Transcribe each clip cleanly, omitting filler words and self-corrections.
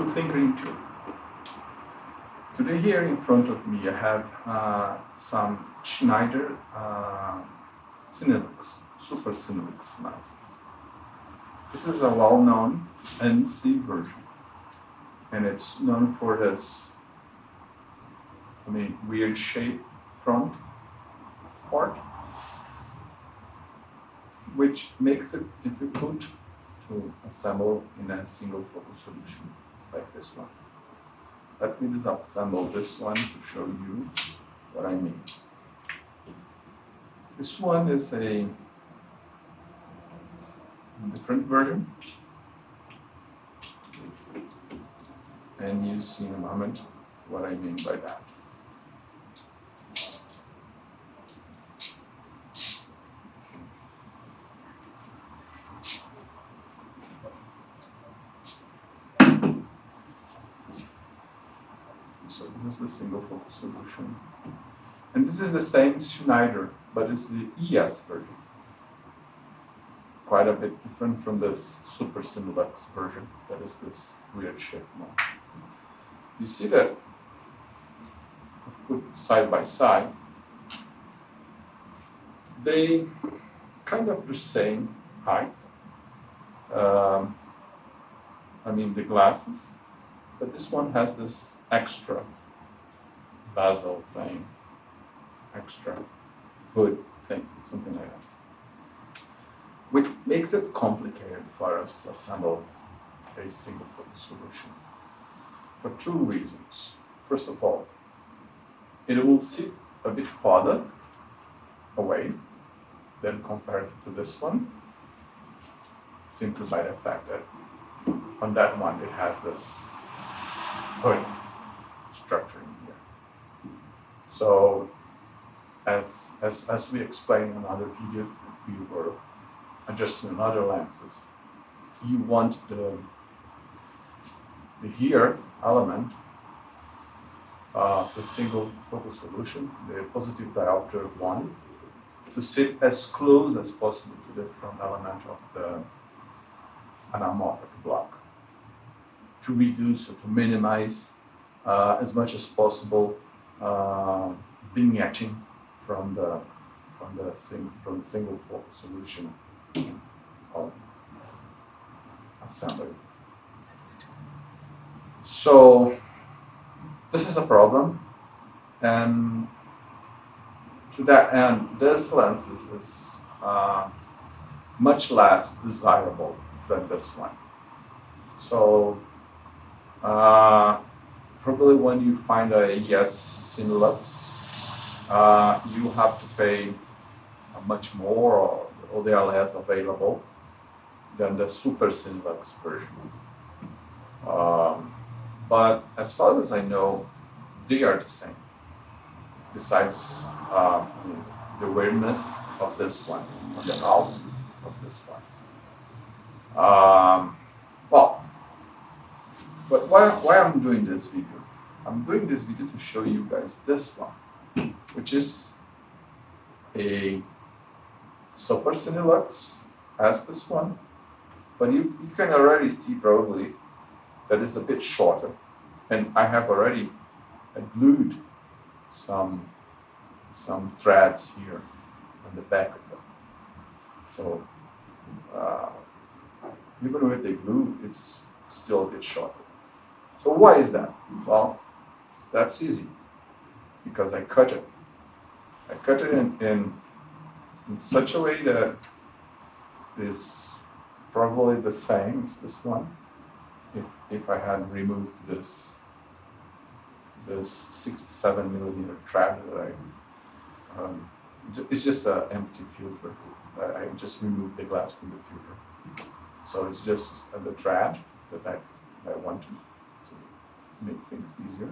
think into. Today here in front of me I have some Schneider Cinelux Super Cinelux lenses. This is a well-known MC version, and it's known for this, weird shape front part, which makes it difficult to assemble in a single focus solution like this one. Let me disassemble this one to show you what I mean. This one is a different version, and you see in a moment what I mean by that. So this is the single focus solution. And this is the same Schneider, but it's the ES version. Quite a bit different from this Super Cinelux version, that is this weird shape one. You see that if put side by side, they kind of the same height. The glasses, but this one has this extra bezel thing, extra hood thing, something like that, which makes it complicated for us to assemble a single focus solution for two reasons. First of all, it will sit a bit farther away than compared to this one, simply by the fact that on that one it has this hood structure in here. So as we explained in another video, we were adjusting another lenses. You want the here element of the single focus solution, the positive diopter one, to sit as close as possible to the front element of the anamorphic block, to reduce or to minimize as much as possible vignetting from the single focus solution assembly. So this is a problem, and to that end, this lens is much less desirable than this one. So probably when you find a ES Cinelux, you have to pay much more, or they are less available than the Super Cinelux version. But as far as I know, they are the same, besides the weirdness of this one, or the out of this one. But why I'm doing this video? I'm doing this video to show you guys this one, which is a Super Cinelux, as this one, but you can already see probably that it's a bit shorter, and I have already glued some threads here on the back of it. So even with the glue, it's still a bit shorter. So why is that? Well, that's easy, because I cut it. I cut it in such a way that is probably the same as this one. If I had removed this 67mm thread that it's just an empty filter. I just removed the glass from the filter. So it's just the thread that I want to make things easier.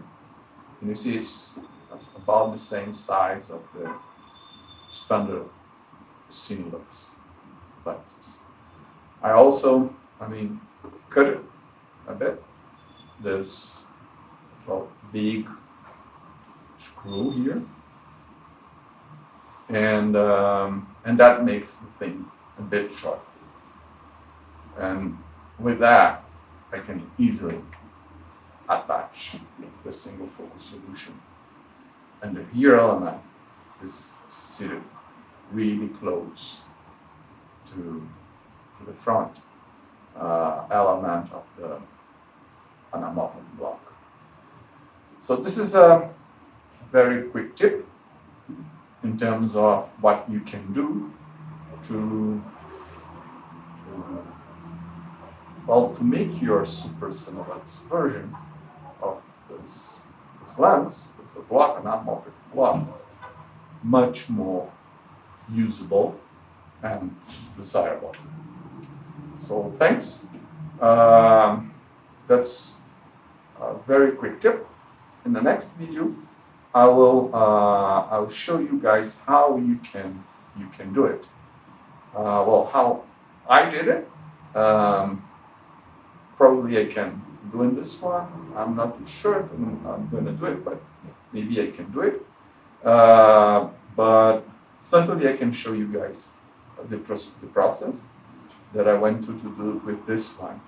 And you see it's about the same size of the standard Cinelux lenses. I also, cut it a bit. There's big screw here, and that makes the thing a bit sharp. And with that, I can easily attach the single focus solution. And the here element is seated really close to the front element of the anamorphic block. So this is a very quick tip in terms of what you can do to make your Super Cinelux version of this lens, it's a block, an anamorphic block, much more usable and desirable. So thanks. That's a very quick tip. In the next video, I'll show you guys how you can do it. Well, how I did it. Probably I can do in this one. I'm not too sure if I'm going to do it, but maybe I can do it. But certainly I can show you guys the process that I went to do it with this one.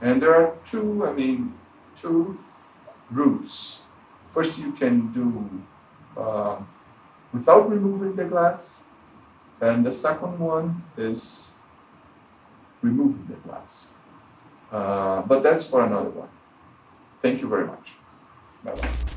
And there are two routes. First, you can do without removing the glass, and the second one is removing the glass. But that's for another one. Thank you very much. Bye-bye.